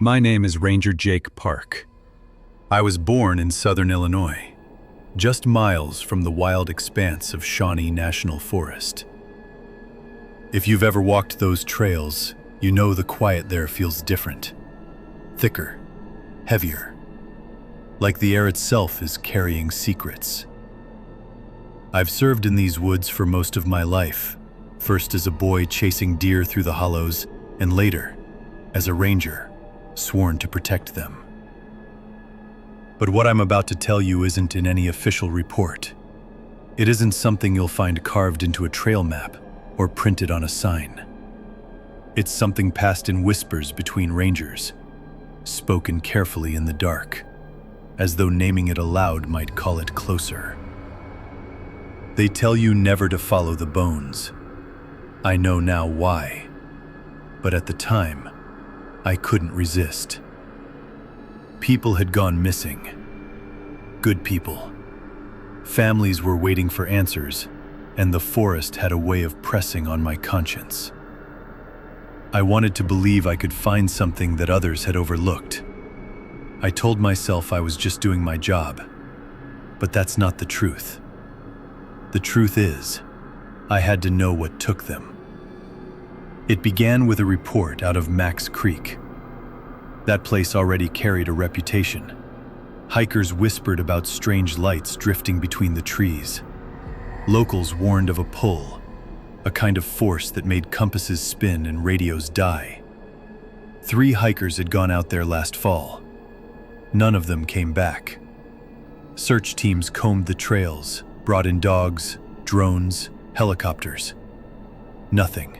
My name is Ranger Jake Park. I was born in southern Illinois, just miles from the wild expanse of Shawnee National Forest. If you've ever walked those trails, you know the quiet there feels different, thicker, heavier, like the air itself is carrying secrets. I've served in these woods for most of my life, first as a boy chasing deer through the hollows, and later as a ranger, sworn to protect them. But what I'm about to tell you isn't in any official report. It isn't something you'll find carved into a trail map or printed on a sign. It's something passed in whispers between rangers, spoken carefully in the dark, as though naming it aloud might call it closer. They tell you never to follow the bones. I know now why, but at the time, I couldn't resist. People had gone missing. Good people. Families were waiting for answers, and the forest had a way of pressing on my conscience. I wanted to believe I could find something that others had overlooked. I told myself I was just doing my job, but that's not the truth. The truth is, I had to know what took them. It began with a report out of Max Creek. That place already carried a reputation. Hikers whispered about strange lights drifting between the trees. Locals warned of a pull, a kind of force that made compasses spin and radios die. 3 hikers had gone out there last fall. None of them came back. Search teams combed the trails, brought in dogs, drones, helicopters. Nothing.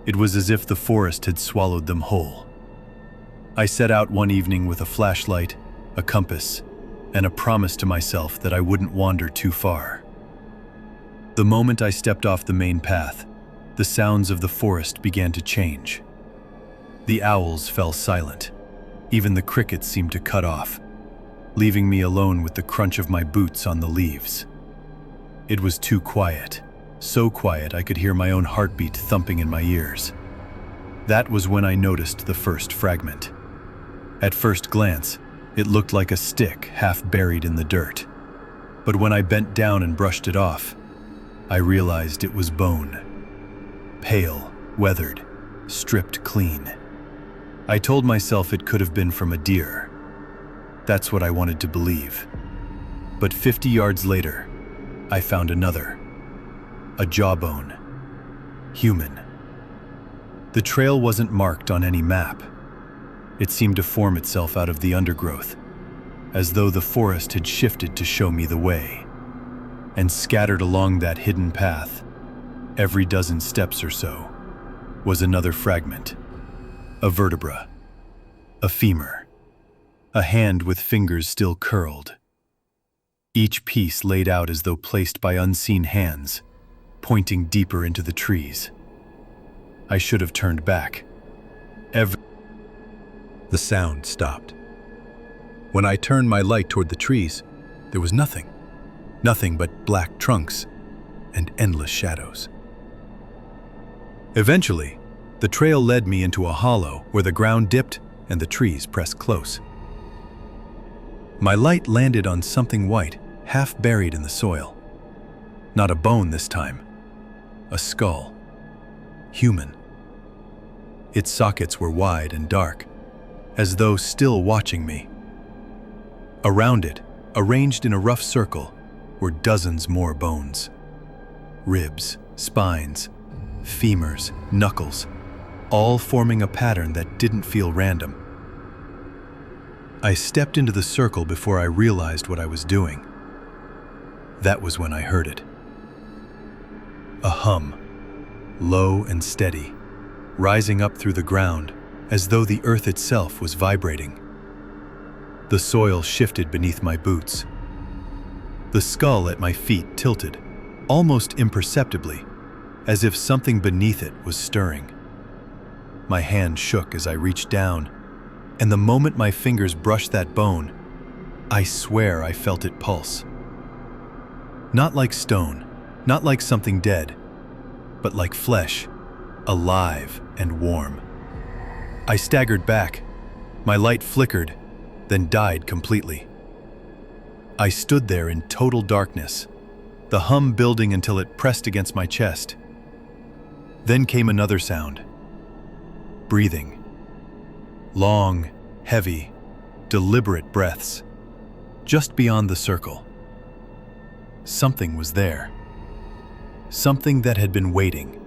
It was as if the forest had swallowed them whole. I set out one evening with a flashlight, a compass, and a promise to myself that I wouldn't wander too far. The moment I stepped off the main path, the sounds of the forest began to change. The owls fell silent. Even the crickets seemed to cut off, leaving me alone with the crunch of my boots on the leaves. It was too quiet. So quiet I could hear my own heartbeat thumping in my ears. That was when I noticed the first fragment. At first glance, it looked like a stick half buried in the dirt. But when I bent down and brushed it off, I realized it was bone. Pale, weathered, stripped clean. I told myself it could have been from a deer. That's what I wanted to believe. But 50 yards later, I found another. A jawbone. Human. The trail wasn't marked on any map. It seemed to form itself out of the undergrowth, as though the forest had shifted to show me the way. And scattered along that hidden path, every dozen steps or so, was another fragment. A vertebra. A femur. A hand with fingers still curled. Each piece laid out as though placed by unseen hands, pointing deeper into the trees. I should have turned back. The sound stopped. When I turned my light toward the trees, there was nothing. Nothing but black trunks and endless shadows. Eventually, the trail led me into a hollow where the ground dipped and the trees pressed close. My light landed on something white, half buried in the soil. Not a bone this time. A skull. Human. Its sockets were wide and dark, as though still watching me. Around it, arranged in a rough circle, were dozens more bones. Ribs, spines, femurs, knuckles, all forming a pattern that didn't feel random. I stepped into the circle before I realized what I was doing. That was when I heard it. A hum, low and steady, rising up through the ground as though the earth itself was vibrating. The soil shifted beneath my boots. The skull at my feet tilted, almost imperceptibly, as if something beneath it was stirring. My hand shook as I reached down, and the moment my fingers brushed that bone, I swear I felt it pulse. Not like stone, not like something dead, but like flesh, alive and warm. I staggered back, My light flickered, then died completely. I stood there in total darkness, the hum building until it pressed against my chest. Then came another sound. Breathing. Long, heavy, deliberate breaths. Just beyond the circle. Something was there. Something that had been waiting.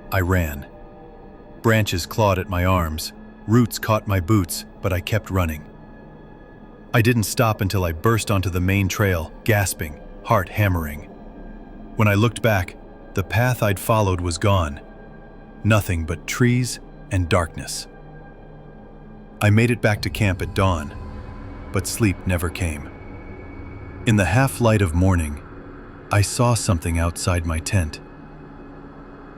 I ran. Branches clawed at my arms, roots caught my boots, but I kept running. I didn't stop until I burst onto the main trail, gasping, heart hammering. When I looked back, the path I'd followed was gone. Nothing but trees and darkness. I made it back to camp at dawn, but sleep never came. In the half-light of morning, I saw something outside my tent.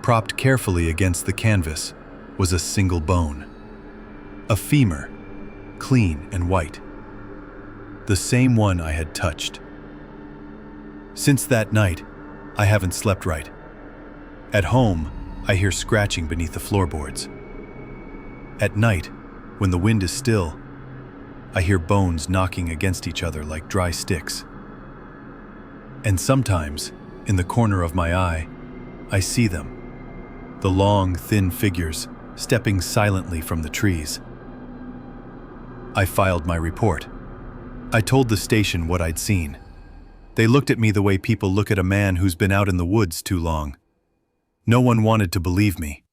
Propped carefully against the canvas was a single bone. A femur, clean and white. The same one I had touched. Since that night, I haven't slept right. At home, I hear scratching beneath the floorboards. At night, when the wind is still, I hear bones knocking against each other like dry sticks. And sometimes, in the corner of my eye, I see them. The long, thin figures stepping silently from the trees. I filed my report. I told the station what I'd seen. They looked at me the way people look at a man who's been out in the woods too long. No one wanted to believe me.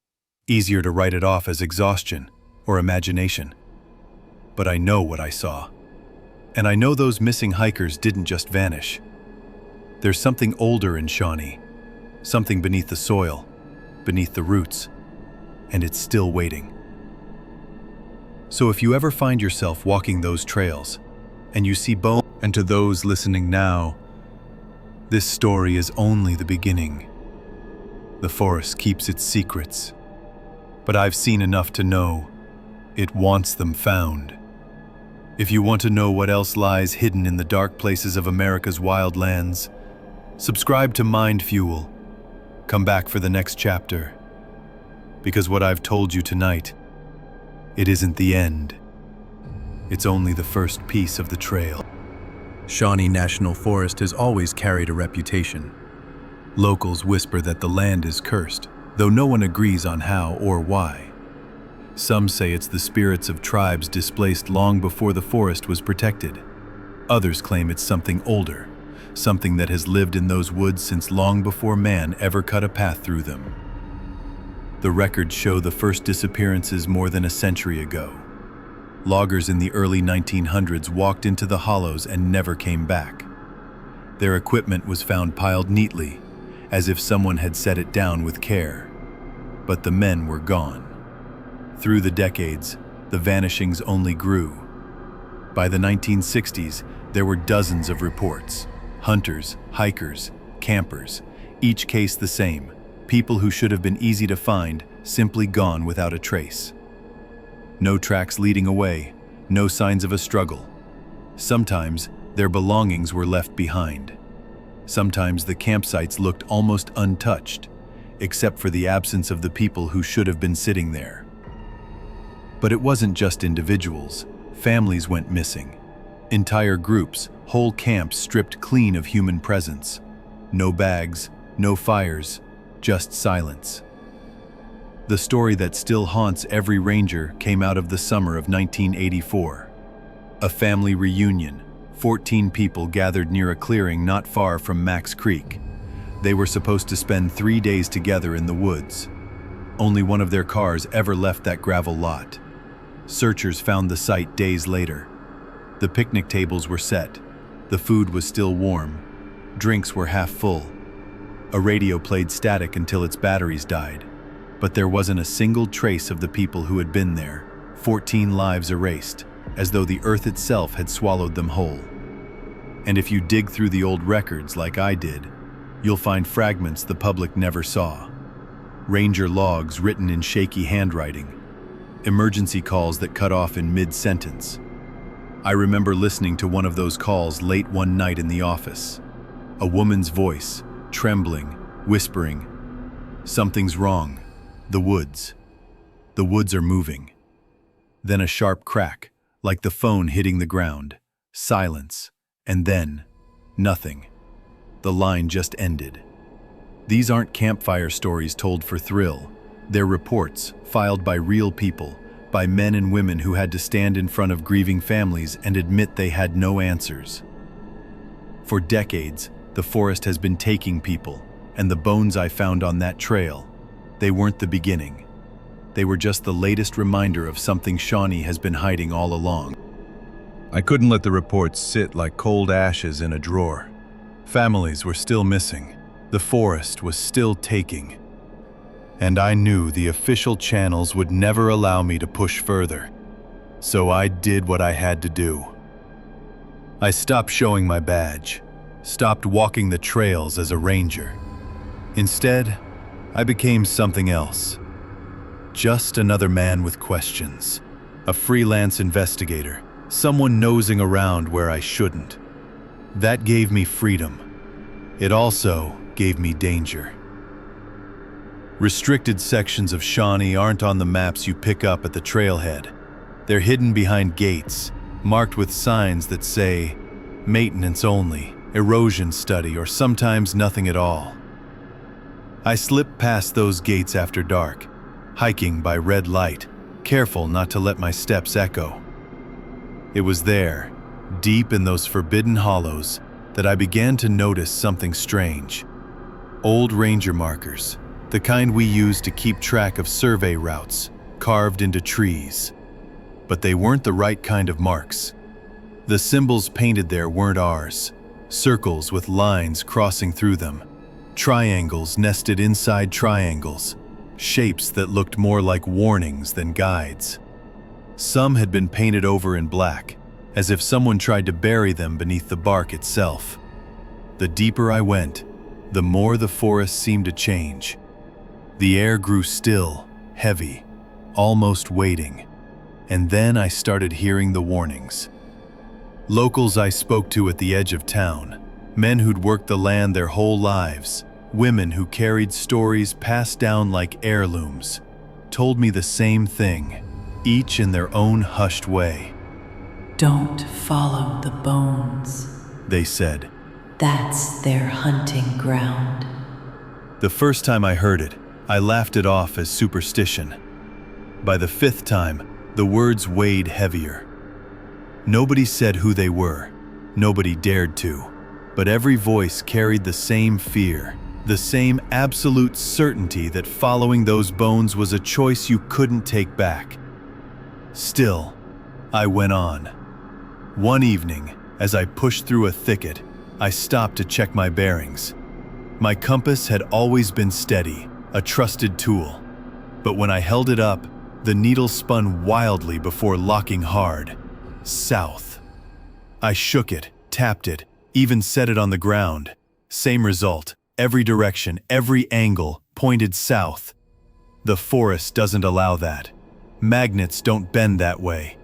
Easier to write it off as exhaustion or imagination. But I know what I saw. And I know those missing hikers didn't just vanish. There's something older in Shawnee, something beneath the soil, beneath the roots, and it's still waiting. So if you ever find yourself walking those trails, and you see bones, and to those listening now, this story is only the beginning. The forest keeps its secrets, but I've seen enough to know it wants them found. If you want to know what else lies hidden in the dark places of America's wild lands, subscribe to MindFuel. Come back for the next chapter. Because what I've told you tonight, it isn't the end. It's only the first piece of the trail. Shawnee National Forest has always carried a reputation. Locals whisper that the land is cursed, though no one agrees on how or why. Some say it's the spirits of tribes displaced long before the forest was protected. Others claim it's something older, something that has lived in those woods since long before man ever cut a path through them. The records show the first disappearances more than a century ago. Loggers in the early 1900s walked into the hollows and never came back. Their equipment was found piled neatly, as if someone had set it down with care. But the men were gone. Through the decades, the vanishings only grew. By the 1960s, there were dozens of reports. Hunters, hikers, campers, each case the same. People who should have been easy to find, simply gone without a trace. No tracks leading away, no signs of a struggle. Sometimes, their belongings were left behind. Sometimes the campsites looked almost untouched, except for the absence of the people who should have been sitting there. But it wasn't just individuals. Families went missing. Entire groups, whole camps stripped clean of human presence. No bags, no fires, just silence. The story that still haunts every ranger came out of the summer of 1984. A family reunion. 14 people gathered near a clearing not far from Max Creek. They were supposed to spend 3 days together in the woods. Only one of their cars ever left that gravel lot. Searchers found the site days later. The picnic tables were set. The food was still warm. Drinks were half full. A radio played static until its batteries died. But there wasn't a single trace of the people who had been there. 14 lives erased, as though the earth itself had swallowed them whole. And if you dig through the old records like I did, you'll find fragments the public never saw. Ranger logs written in shaky handwriting. Emergency calls that cut off in mid-sentence. I remember listening to one of those calls late one night in the office. A woman's voice, trembling, whispering, "Something's wrong. The woods. The woods are moving." Then a sharp crack, like the phone hitting the ground. Silence. And then, nothing. The line just ended. These aren't campfire stories told for thrill. They're reports filed by real people, by men and women who had to stand in front of grieving families and admit they had no answers. For decades, the forest has been taking people, and the bones I found on that trail, they weren't the beginning. They were just the latest reminder of something Shawnee has been hiding all along. I couldn't let the reports sit like cold ashes in a drawer. Families were still missing. The forest was still taking. And I knew the official channels would never allow me to push further. So I did what I had to do. I stopped showing my badge, stopped walking the trails as a ranger. Instead, I became something else. Just another man with questions, a freelance investigator, someone nosing around where I shouldn't. That gave me freedom. It also gave me danger. Restricted sections of Shawnee aren't on the maps you pick up at the trailhead. They're hidden behind gates, marked with signs that say, maintenance only, erosion study, or sometimes nothing at all. I slipped past those gates after dark, hiking by red light, careful not to let my steps echo. It was there, deep in those forbidden hollows, that I began to notice something strange. Old ranger markers, the kind we use to keep track of survey routes, carved into trees. But they weren't the right kind of marks. The symbols painted there weren't ours. Circles with lines crossing through them. Triangles nested inside triangles. Shapes that looked more like warnings than guides. Some had been painted over in black, as if someone tried to bury them beneath the bark itself. The deeper I went, the more the forest seemed to change. The air grew still, heavy, almost waiting. And then I started hearing the warnings. Locals I spoke to at the edge of town, men who'd worked the land their whole lives, women who carried stories passed down like heirlooms, told me the same thing, each in their own hushed way. Don't follow the bones, they said. That's their hunting ground. The first time I heard it, I laughed it off as superstition. By the fifth time, the words weighed heavier. Nobody said who they were, nobody dared to, but every voice carried the same fear, the same absolute certainty that following those bones was a choice you couldn't take back. Still, I went on. One evening, as I pushed through a thicket, I stopped to check my bearings. My compass had always been steady, a trusted tool. But when I held it up, the needle spun wildly before locking hard. South. I shook it, tapped it, even set it on the ground. Same result. Every direction, every angle pointed south. The forest doesn't allow that. Magnets don't bend that way.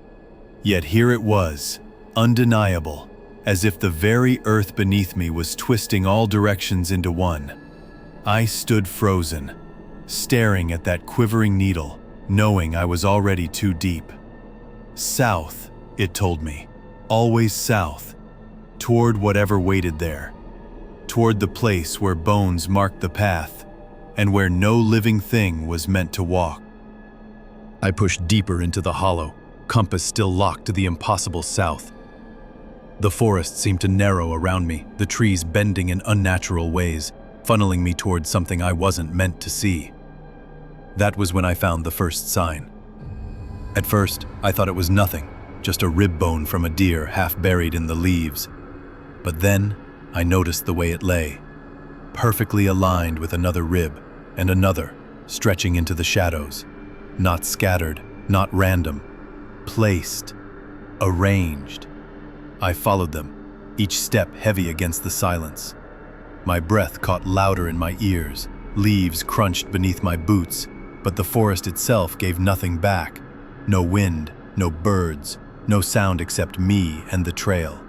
Yet here it was, undeniable, as if the very earth beneath me was twisting all directions into one. I stood frozen, staring at that quivering needle, knowing I was already too deep. South, it told me, always south, toward whatever waited there, toward the place where bones marked the path, and where no living thing was meant to walk. I pushed deeper into the hollow, compass still locked to the impossible south. The forest seemed to narrow around me, the trees bending in unnatural ways, funneling me towards something I wasn't meant to see. That was when I found the first sign. At first, I thought it was nothing, just a rib bone from a deer half buried in the leaves. But then, I noticed the way it lay, perfectly aligned with another rib and another, stretching into the shadows. Not scattered, not random, placed, arranged. I followed them, each step heavy against the silence. My breath caught louder in my ears, leaves crunched beneath my boots, but the forest itself gave nothing back. No wind, no birds, no sound except me and the trail.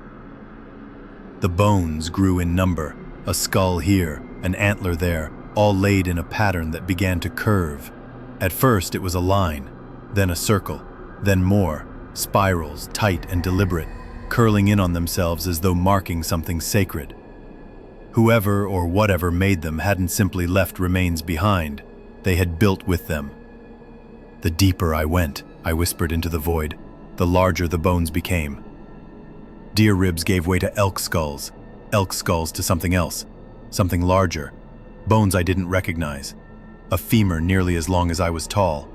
The bones grew in number, a skull here, an antler there, all laid in a pattern that began to curve. At first it was a line, then a circle, Then more, spirals, tight and deliberate, curling in on themselves as though marking something sacred. Whoever or whatever made them hadn't simply left remains behind, they had built with them. The deeper I went, I whispered into the void, the larger the bones became. Deer ribs gave way to elk skulls to something else, something larger, bones I didn't recognize. A femur nearly as long as I was tall,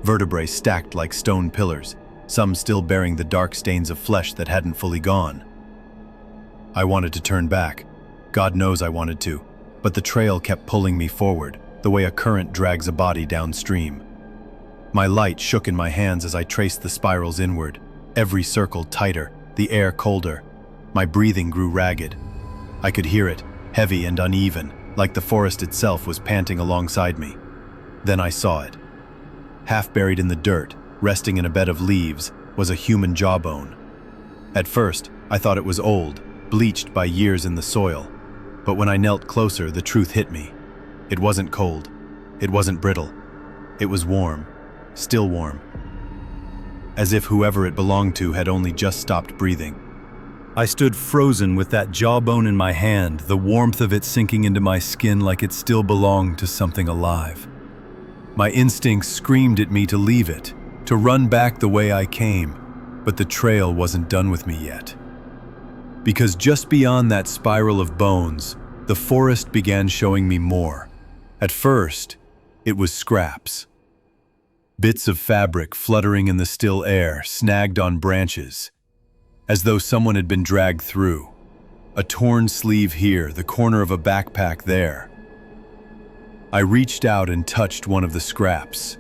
vertebrae stacked like stone pillars, some still bearing the dark stains of flesh that hadn't fully gone. I wanted to turn back. God knows I wanted to, but the trail kept pulling me forward, the way a current drags a body downstream. My light shook in my hands as I traced the spirals inward, every circle tighter, the air colder. My breathing grew ragged. I could hear it, heavy and uneven, like the forest itself was panting alongside me. Then I saw it. Half buried in the dirt, resting in a bed of leaves, was a human jawbone. At first, I thought it was old, bleached by years in the soil. But when I knelt closer, the truth hit me. It wasn't cold. It wasn't brittle. It was warm. Still warm. As if whoever it belonged to had only just stopped breathing. I stood frozen with that jawbone in my hand, the warmth of it sinking into my skin like it still belonged to something alive. My instincts screamed at me to leave it, to run back the way I came, but the trail wasn't done with me yet. Because just beyond that spiral of bones, the forest began showing me more. At first, it was scraps. Bits of fabric fluttering in the still air, snagged on branches, as though someone had been dragged through. A torn sleeve here, the corner of a backpack there. I reached out and touched one of the scraps.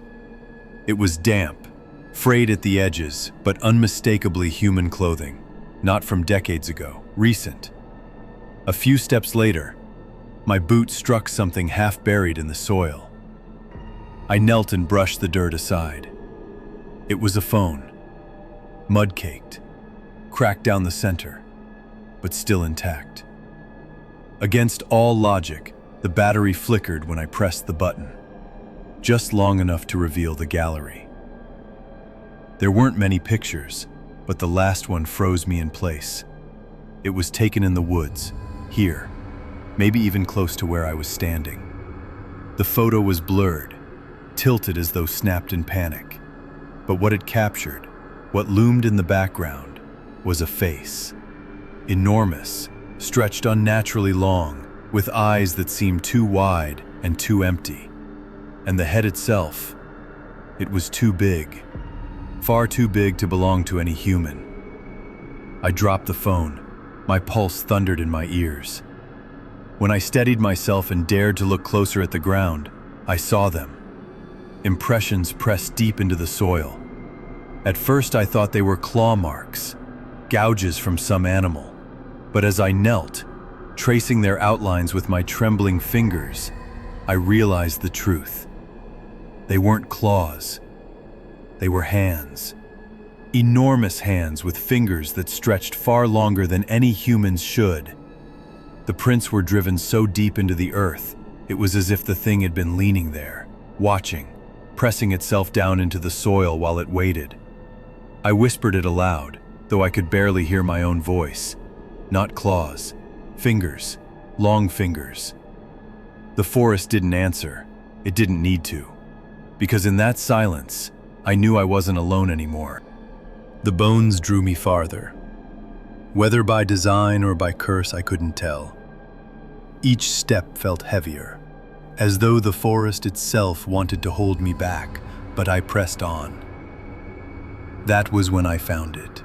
It was damp, frayed at the edges, but unmistakably human clothing. Not from decades ago, recent. A few steps later, my boot struck something half buried in the soil. I knelt and brushed the dirt aside. It was a phone, mud-caked, cracked down the center, but still intact. Against all logic, the battery flickered when I pressed the button, just long enough to reveal the gallery. There weren't many pictures, but the last one froze me in place. It was taken in the woods, here, maybe even close to where I was standing. The photo was blurred, tilted as though snapped in panic. But what it captured, what loomed in the background, was a face. Enormous, stretched unnaturally long, with eyes that seemed too wide and too empty. And the head itself, it was too big. Far too big to belong to any human. I dropped the phone. My pulse thundered in my ears. When I steadied myself and dared to look closer at the ground, I saw them. Impressions pressed deep into the soil. At first I thought they were claw marks, gouges from some animal. But as I knelt, tracing their outlines with my trembling fingers, I realized the truth. They weren't claws. They were hands. Enormous hands with fingers that stretched far longer than any humans should. The prints were driven so deep into the earth, it was as if the thing had been leaning there, watching, pressing itself down into the soil while it waited. I whispered it aloud, though I could barely hear my own voice. Not claws, fingers, long fingers. The forest didn't answer. It didn't need to. Because in that silence, I knew I wasn't alone anymore. The bones drew me farther. Whether by design or by curse, I couldn't tell. Each step felt heavier, as though the forest itself wanted to hold me back, but I pressed on. That was when I found it.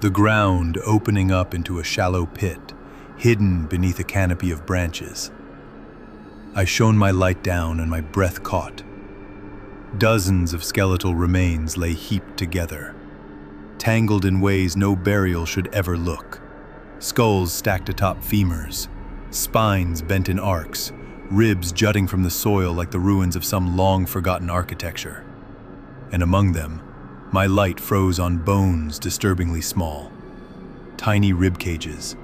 The ground opening up into a shallow pit, hidden beneath a canopy of branches. I shone my light down and my breath caught. Dozens of skeletal remains lay heaped together, tangled in ways no burial should ever look. Skulls stacked atop femurs, spines bent in arcs, ribs jutting from the soil like the ruins of some long-forgotten architecture. And among them, my light froze on bones disturbingly small. Tiny rib cages,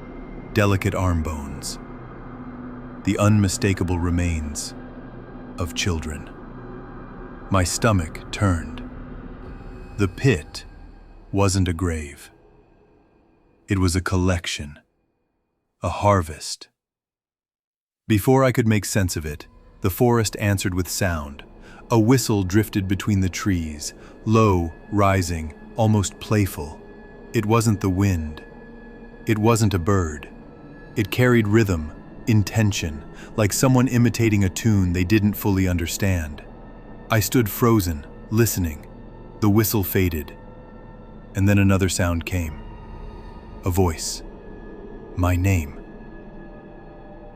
delicate arm bones. The unmistakable remains of children. My stomach turned. The pit wasn't a grave. It was a collection, a harvest. Before I could make sense of it, the forest answered with sound. A whistle drifted between the trees, low, rising, almost playful. It wasn't the wind. It wasn't a bird. It carried rhythm, intention, like someone imitating a tune they didn't fully understand. I stood frozen, listening. The whistle faded, and then another sound came. A voice. My name.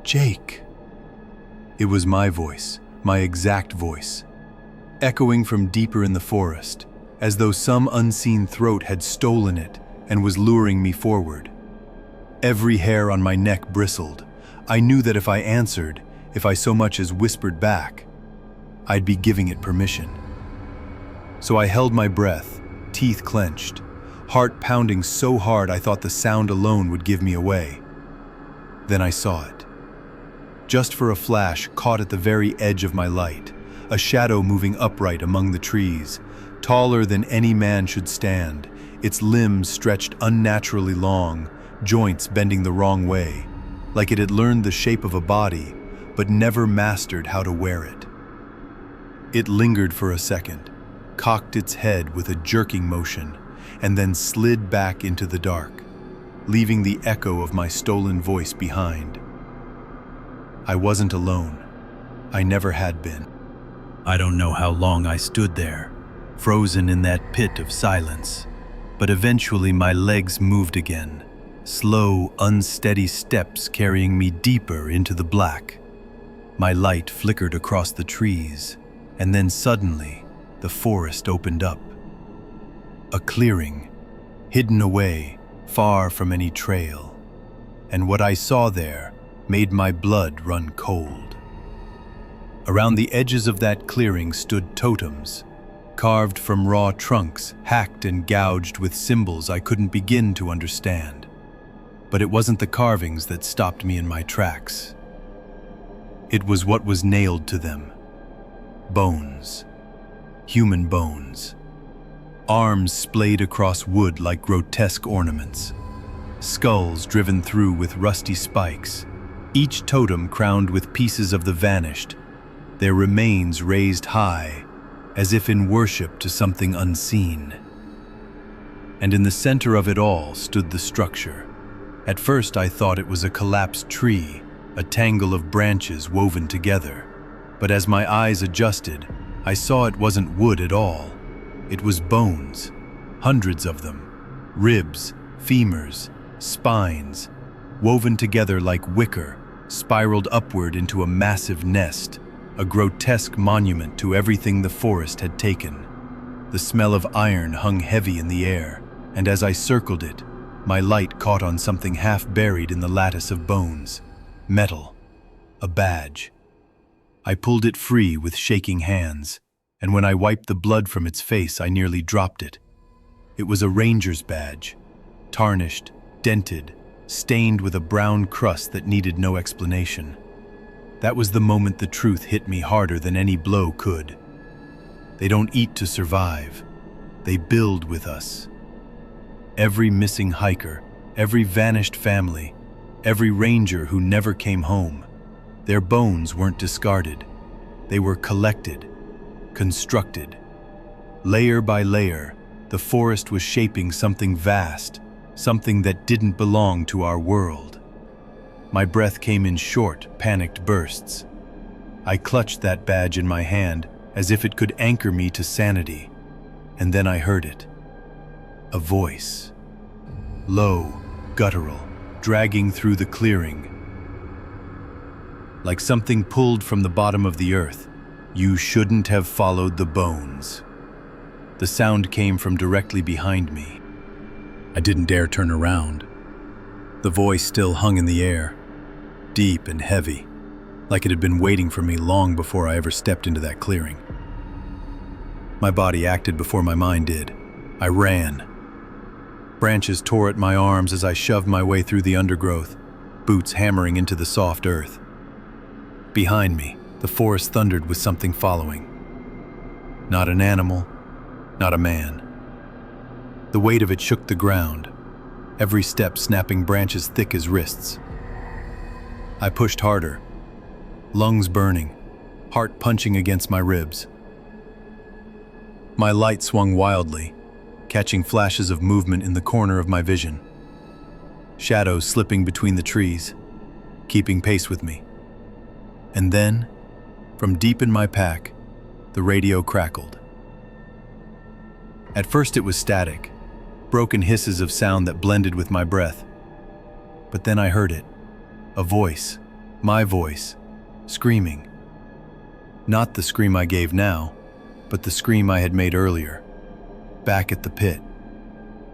Jake. It was my voice, my exact voice, echoing from deeper in the forest, as though some unseen throat had stolen it and was luring me forward. Every hair on my neck bristled. I knew that if I answered, if I so much as whispered back, I'd be giving it permission. So I held my breath, teeth clenched, heart pounding so hard I thought the sound alone would give me away. Then I saw it. Just for a flash, caught at the very edge of my light, a shadow moving upright among the trees, taller than any man should stand, its limbs stretched unnaturally long, joints bending the wrong way, like it had learned the shape of a body, but never mastered how to wear it. It lingered for a second, cocked its head with a jerking motion, and then slid back into the dark, leaving the echo of my stolen voice behind. I wasn't alone. I never had been. I don't know how long I stood there, frozen in that pit of silence, but eventually my legs moved again, slow, unsteady steps carrying me deeper into the black. My light flickered across the trees, and then suddenly, the forest opened up. A clearing, hidden away, far from any trail. And what I saw there made my blood run cold. Around the edges of that clearing stood totems, carved from raw trunks, hacked and gouged with symbols I couldn't begin to understand. But it wasn't the carvings that stopped me in my tracks. It was what was nailed to them. Bones. Human bones. Arms splayed across wood like grotesque ornaments. Skulls driven through with rusty spikes. Each totem crowned with pieces of the vanished, their remains raised high, as if in worship to something unseen. And in the center of it all stood the structure. At first I thought it was a collapsed tree, a tangle of branches woven together. But as my eyes adjusted, I saw it wasn't wood at all. It was bones, hundreds of them, ribs, femurs, spines, woven together like wicker, spiraled upward into a massive nest, a grotesque monument to everything the forest had taken. The smell of iron hung heavy in the air, and as I circled it, my light caught on something half buried in the lattice of bones. Metal. A badge. I pulled it free with shaking hands, and when I wiped the blood from its face, I nearly dropped it. It was a ranger's badge, tarnished, dented, stained with a brown crust that needed no explanation. That was the moment the truth hit me harder than any blow could. They don't eat to survive. They build with us. Every missing hiker, every vanished family, every ranger who never came home, their bones weren't discarded. They were collected, constructed. Layer by layer, the forest was shaping something vast, something that didn't belong to our world. My breath came in short, panicked bursts. I clutched that badge in my hand as if it could anchor me to sanity, and then I heard it. A voice. Low, guttural, dragging through the clearing. Like something pulled from the bottom of the earth. You shouldn't have followed the bones. The sound came from directly behind me. I didn't dare turn around. The voice still hung in the air, deep and heavy, like it had been waiting for me long before I ever stepped into that clearing. My body acted before my mind did. I ran. Branches tore at my arms as I shoved my way through the undergrowth, boots hammering into the soft earth. Behind me, the forest thundered with something following. Not an animal, not a man, The weight of it shook the ground, every step snapping branches thick as wrists. I pushed harder, lungs burning, heart punching against my ribs. My light swung wildly, catching flashes of movement in the corner of my vision. Shadows slipping between the trees, keeping pace with me. And then, from deep in my pack, the radio crackled. At first it was static, broken hisses of sound that blended with my breath. But then I heard it, a voice, my voice, screaming. Not the scream I gave now, but the scream I had made earlier, back at the pit,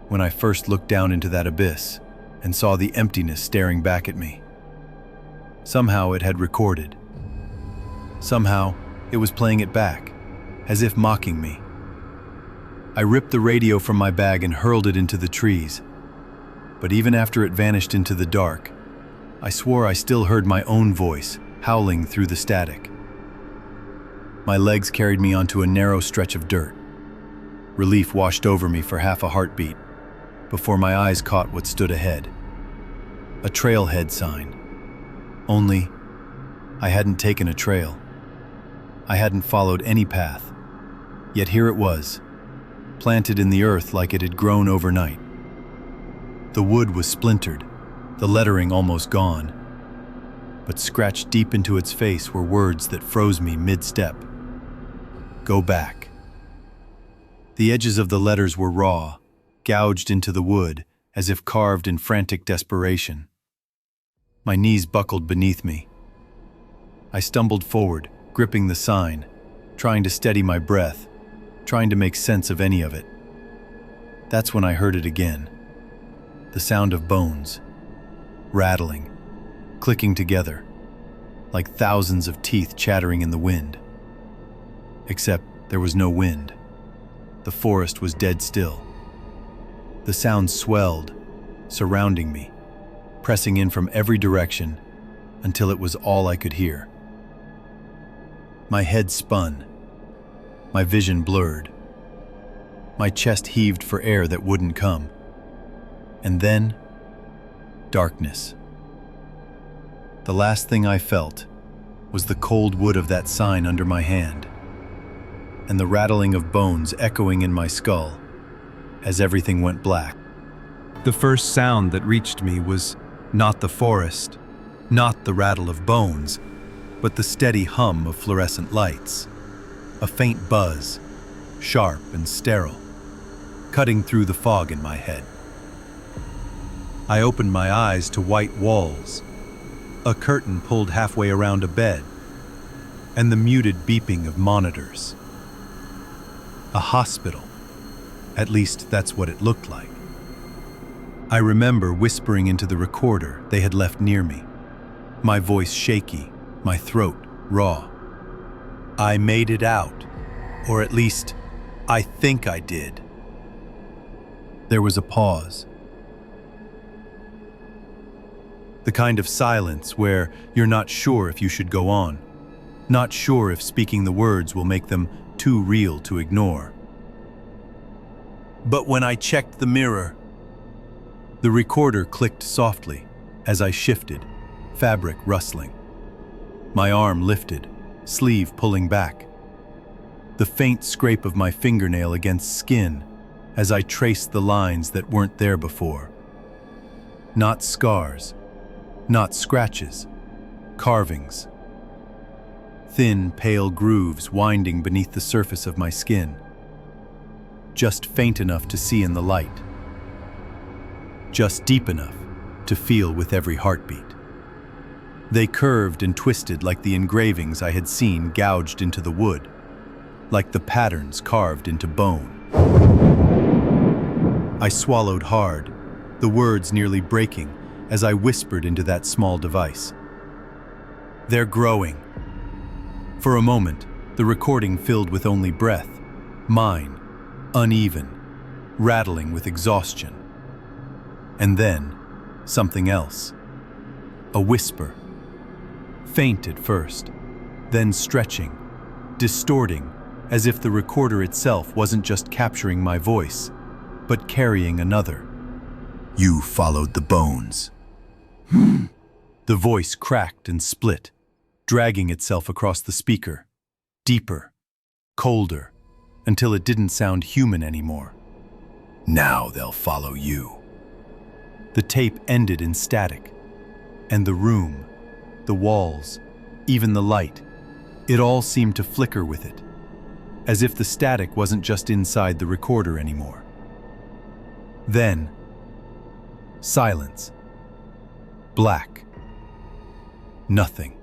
when I first looked down into that abyss and saw the emptiness staring back at me. Somehow it had recorded. Somehow it was playing it back, as if mocking me. I ripped the radio from my bag and hurled it into the trees. But even after it vanished into the dark, I swore I still heard my own voice howling through the static. My legs carried me onto a narrow stretch of dirt. Relief washed over me for half a heartbeat before my eyes caught what stood ahead. A trailhead sign. Only, I hadn't taken a trail. I hadn't followed any path. Yet here it was, planted in the earth like it had grown overnight. The wood was splintered, the lettering almost gone. But scratched deep into its face were words that froze me mid-step. Go back. The edges of the letters were raw, gouged into the wood, as if carved in frantic desperation. My knees buckled beneath me. I stumbled forward, gripping the sign, trying to steady my breath, trying to make sense of any of it. That's when I heard it again. The sound of bones, rattling, clicking together, like thousands of teeth chattering in the wind. Except there was no wind. The forest was dead still. The sound swelled, surrounding me, pressing in from every direction until it was all I could hear. My head spun. My vision blurred. My chest heaved for air that wouldn't come. And then, darkness. The last thing I felt was the cold wood of that sign under my hand, and the rattling of bones echoing in my skull as everything went black. The first sound that reached me was not the forest, not the rattle of bones, but the steady hum of fluorescent lights. A faint buzz, sharp and sterile, cutting through the fog in my head. I opened my eyes to white walls, a curtain pulled halfway around a bed, and the muted beeping of monitors. A hospital. At least that's what it looked like. I remember whispering into the recorder they had left near me, my voice shaky, my throat raw. I made it out, or at least, I think I did. There was a pause. The kind of silence where you're not sure if you should go on, not sure if speaking the words will make them too real to ignore. But when I checked the mirror, the recorder clicked softly as I shifted, fabric rustling. My arm lifted, sleeve pulling back. The faint scrape of my fingernail against skin as I traced the lines that weren't there before. Not scars, not scratches, carvings. Thin, pale grooves winding beneath the surface of my skin. Just faint enough to see in the light. Just deep enough to feel with every heartbeat. They curved and twisted like the engravings I had seen gouged into the wood, like the patterns carved into bone. I swallowed hard, the words nearly breaking as I whispered into that small device. They're growing. For a moment, the recording filled with only breath, mine, uneven, rattling with exhaustion. And then, something else. A whisper. Faint at first, then stretching, distorting, as if the recorder itself wasn't just capturing my voice, but carrying another. You followed the bones. The voice cracked and split, dragging itself across the speaker, deeper, colder, until it didn't sound human anymore. Now they'll follow you. The tape ended in static, and the room, the walls, even the light, it all seemed to flicker with it, as if the static wasn't just inside the recorder anymore. Then, silence. Black. Nothing.